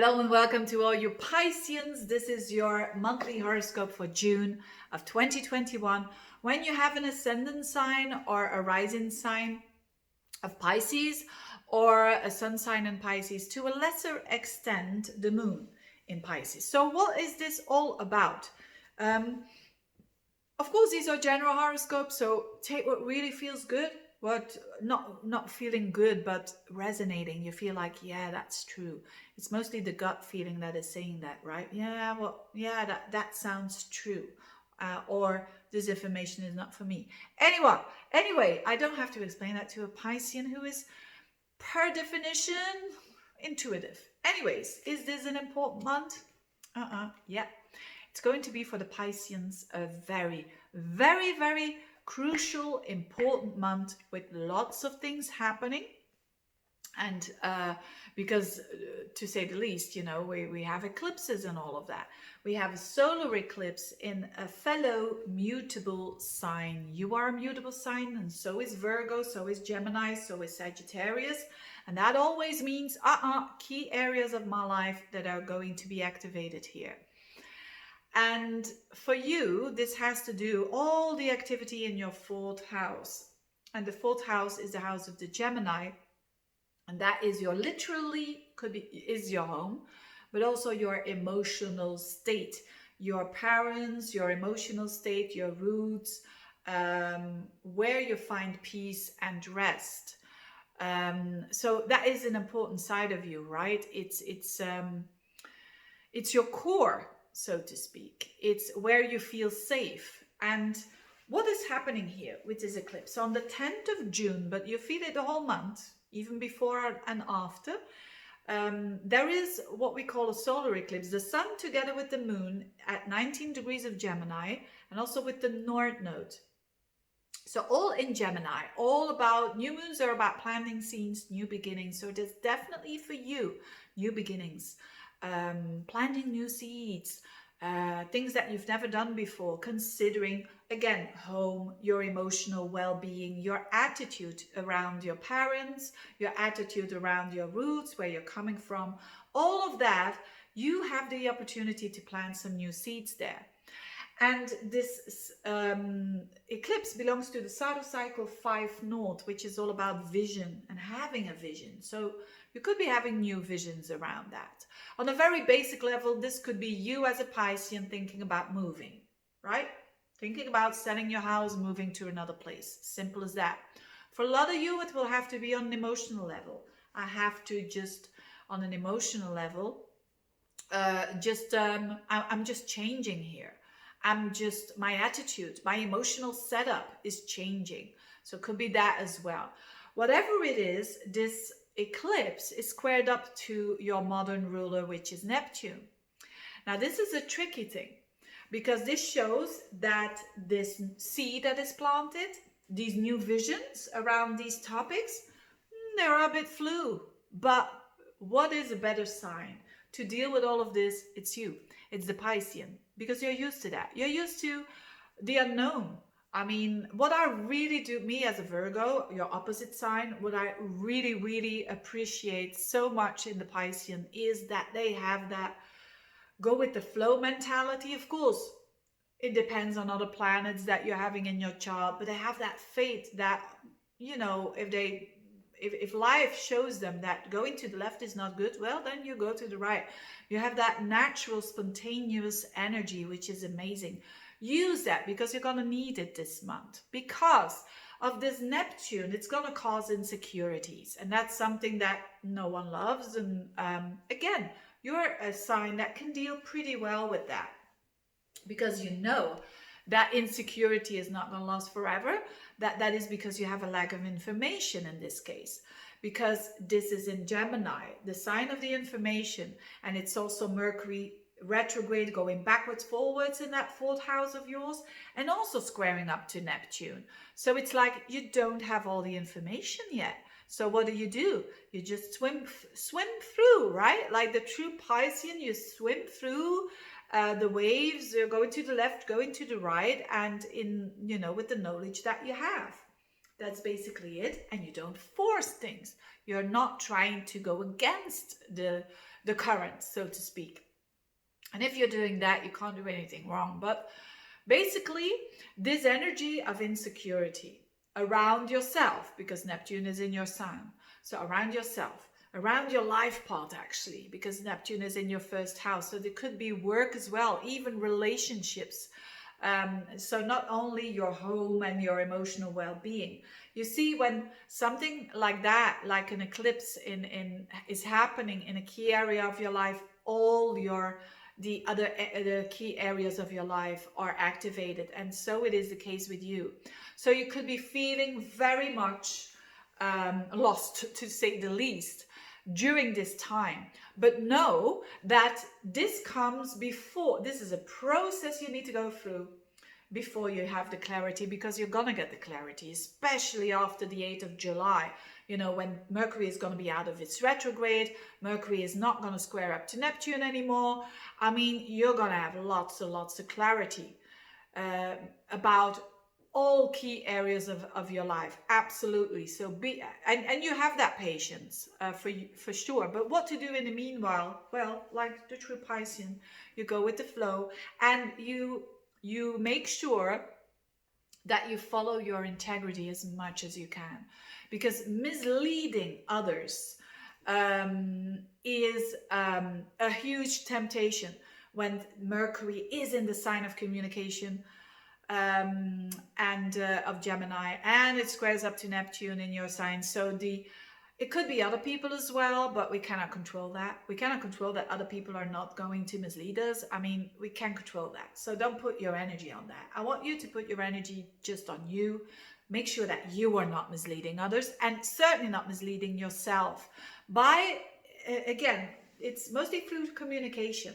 Hello and welcome to all you Pisceans. This is your monthly horoscope for June of 2021. When you have an ascendant sign or a rising sign of Pisces or a sun sign in Pisces, to a lesser extent the moon in Pisces. So what is this all about? Of course, these are general horoscopes, so take what really feels good, what not feeling good, but resonating. You feel like, yeah, that's true. It's mostly the gut feeling that is saying that, right? Yeah, well, yeah, that sounds true. Or this information is not for me. Anyway, I don't have to explain that to a Piscean who is, per definition, intuitive. Anyways, is this an important month? Yeah. It's going to be for the Pisceans a very, very, very crucial, important month with lots of things happening. And because, to say the least, we have eclipses and all of that. We have a solar eclipse in a fellow mutable sign. You are a mutable sign, and so is Virgo, so is Gemini, so is Sagittarius. And that always means key areas of my life that are going to be activated here. And for you, this has to do all the activity in your fourth house. And the fourth house is the house of the Gemini. And that is your is your home, but also your emotional state, your parents, your emotional state, your roots, where you find peace and rest. So that is an important side of you, right? It's your core, so to speak. It's where you feel safe. And what is happening here with this eclipse on the 10th of June, but you feel it the whole month, even before and after, there is what we call a solar eclipse, the sun together with the moon at 19 degrees of Gemini, and also with the North Node. So all in Gemini, all about new moons are about planting seeds, new beginnings. So it is definitely for you, new beginnings, planting new seeds, things that you've never done before, considering, again, home, your emotional well-being, your attitude around your parents, your attitude around your roots, where you're coming from, all of that, you have the opportunity to plant some new seeds there. And this eclipse belongs to the Saturn cycle 5 North, which is all about vision and having a vision. So you could be having new visions around that. On a very basic level, this could be you as a Piscean thinking about moving, right? Thinking about selling your house, moving to another place. Simple as that. For a lot of you, it will have to be on an emotional level. I have to just, on an emotional level, I'm just changing here. My attitude, my emotional setup is changing. So it could be that as well. Whatever it is, this eclipse is squared up to your modern ruler, which is Neptune. Now, this is a tricky thing because this shows that this seed that is planted, these new visions around these topics, they're a bit flu. But what is a better sign to deal with all of this? It's you. It's the Piscean, because you're used to that. You're used to the unknown. I mean, what I really do, me as a Virgo, your opposite sign, what I really, really appreciate so much in the Piscean is that they have that go with the flow mentality. Of course, it depends on other planets that you're having in your chart, but they have that faith that, if life shows them that going to the left is not good, well, then you go to the right. You have that natural, spontaneous energy, which is amazing. Use that because you're going to need it this month. Because of this Neptune, it's going to cause insecurities. And that's something that no one loves. And again, you're a sign that can deal pretty well with that. Because you know that insecurity is not going to last forever. That is because you have a lack of information in this case. Because this is in Gemini, the sign of the information. And it's also Mercury retrograde, going backwards, forwards in that fourth house of yours. And also squaring up to Neptune. So it's like you don't have all the information yet. So what do? You just swim through, right? Like the true Piscean, you swim through the waves, going to the left, going to the right, and with the knowledge that you have. That's basically it. And you don't force things. You're not trying to go against the the current, so to speak. And if you're doing that, you can't do anything wrong. But basically, this energy of insecurity around yourself, because Neptune is in your sign. So around yourself, around your life path, actually, because Neptune is in your first house. So there could be work as well, even relationships. So not only your home and your emotional well-being. You see, when something like that, like an eclipse is happening in a key area of your life, all the key areas of your life are activated, and so it is the case with you. So you could be feeling very much lost, to say the least, during this time. But know that this comes before. This is a process you need to go through before you have the clarity, because you're gonna get the clarity, especially after the 8th of July. You know, when Mercury is going to be out of its retrograde, Mercury is not going to square up to Neptune anymore. I mean, you're going to have lots and lots of clarity about all key areas of your life. Absolutely. So and you have that patience for sure. But what to do in the meanwhile? Well, like the true Piscean, you go with the flow, and you make sure that you follow your integrity as much as you can, because misleading others is a huge temptation when Mercury is in the sign of communication and of Gemini, and it squares up to Neptune in your sign. So it could be other people as well, but we cannot control that. We cannot control that other people are not going to mislead us. I mean, we can control that. So don't put your energy on that. I want you to put your energy just on you. Make sure that you are not misleading others, and certainly not misleading yourself by, again, it's mostly through communication.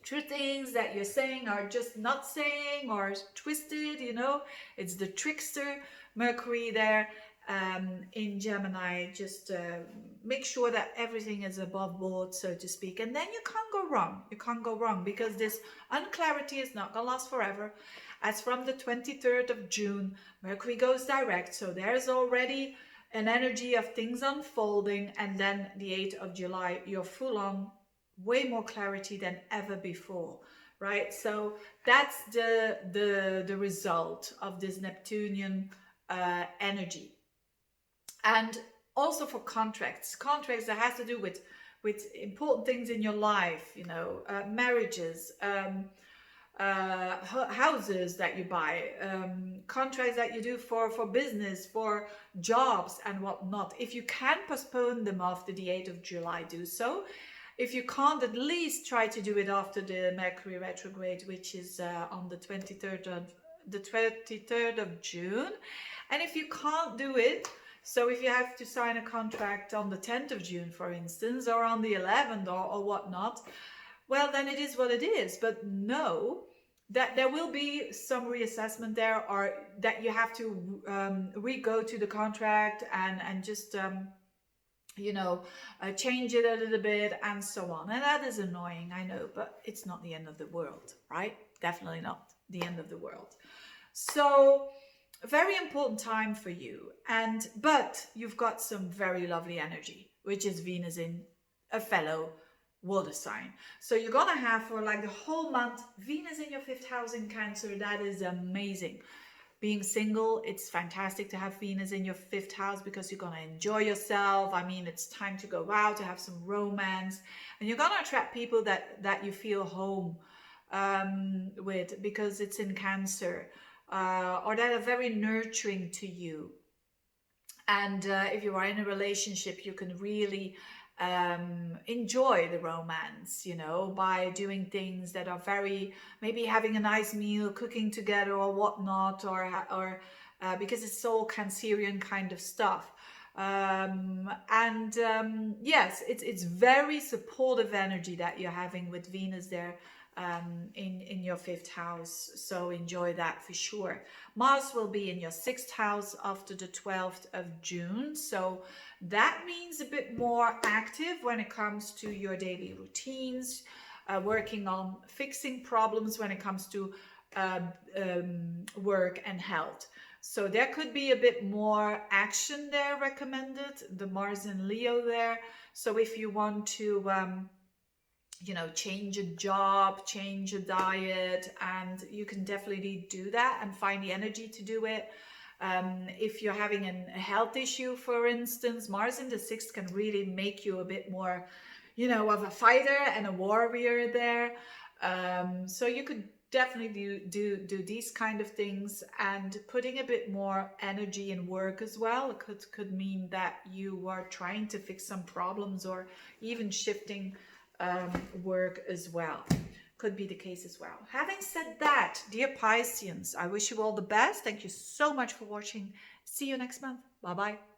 True things that you're saying are just not saying, or twisted, you know. It's the trickster Mercury there in Gemini. Just make sure that everything is above board, so to speak, and then you can't go wrong. You can't go wrong, because this unclarity is not gonna last forever. As from the 23rd of June, Mercury goes direct, so there's already an energy of things unfolding, and then the 8th of July, you're full on, way more clarity than ever before, right? So that's the result of this Neptunian energy. And also for contracts that has to do with important things in your life, you know, marriages, houses that you buy, contracts that you do for business, for jobs and whatnot. If you can postpone them after the 8th of July, do so. If you can't, at least try to do it after the Mercury retrograde, which is on the 23rd of June. And if you can't do it, so if you have to sign a contract on the 10th of June, for instance, or on the 11th or whatnot, well, then it is what it is. But know that there will be some reassessment there, or that you have to re-go to the contract and just you know, change it a little bit and so on. And that is annoying, I know, but it's not the end of the world, right? Definitely not the end of the world. So a very important time for you. But you've got some very lovely energy, which is Venus in a fellow water sign. So you're gonna have, for like the whole month, Venus in your 5th house in Cancer. That is amazing. Being single, it's fantastic to have Venus in your 5th house, because you're going to enjoy yourself. I mean, it's time to go out, to have some romance, and you're going to attract people that you feel home with, because it's in Cancer, or that are very nurturing to you. And if you are in a relationship, you can really enjoy the romance, you know, by doing things that are very, maybe having a nice meal, cooking together or whatnot, or because it's all Cancerian kind of stuff. Yes, it's very supportive energy that you're having with Venus there in your 5th house, so enjoy that for sure. Mars will be in your 6th house after the 12th of June, so that means a bit more active when it comes to your daily routines, working on fixing problems when it comes to work and health. So there could be a bit more action there recommended, the Mars in Leo there. So if you want to, change a job, change a diet, and you can definitely do that and find the energy to do it. If you're having a health issue, for instance, Mars in the sixth can really make you a bit more, of a fighter and a warrior there. So you could definitely do these kind of things, and putting a bit more energy in work as well. It could mean that you are trying to fix some problems, or even shifting work as well. Could be the case as well. Having said that, dear Pisceans, I wish you all the best. Thank you so much for watching. See you next month. Bye bye.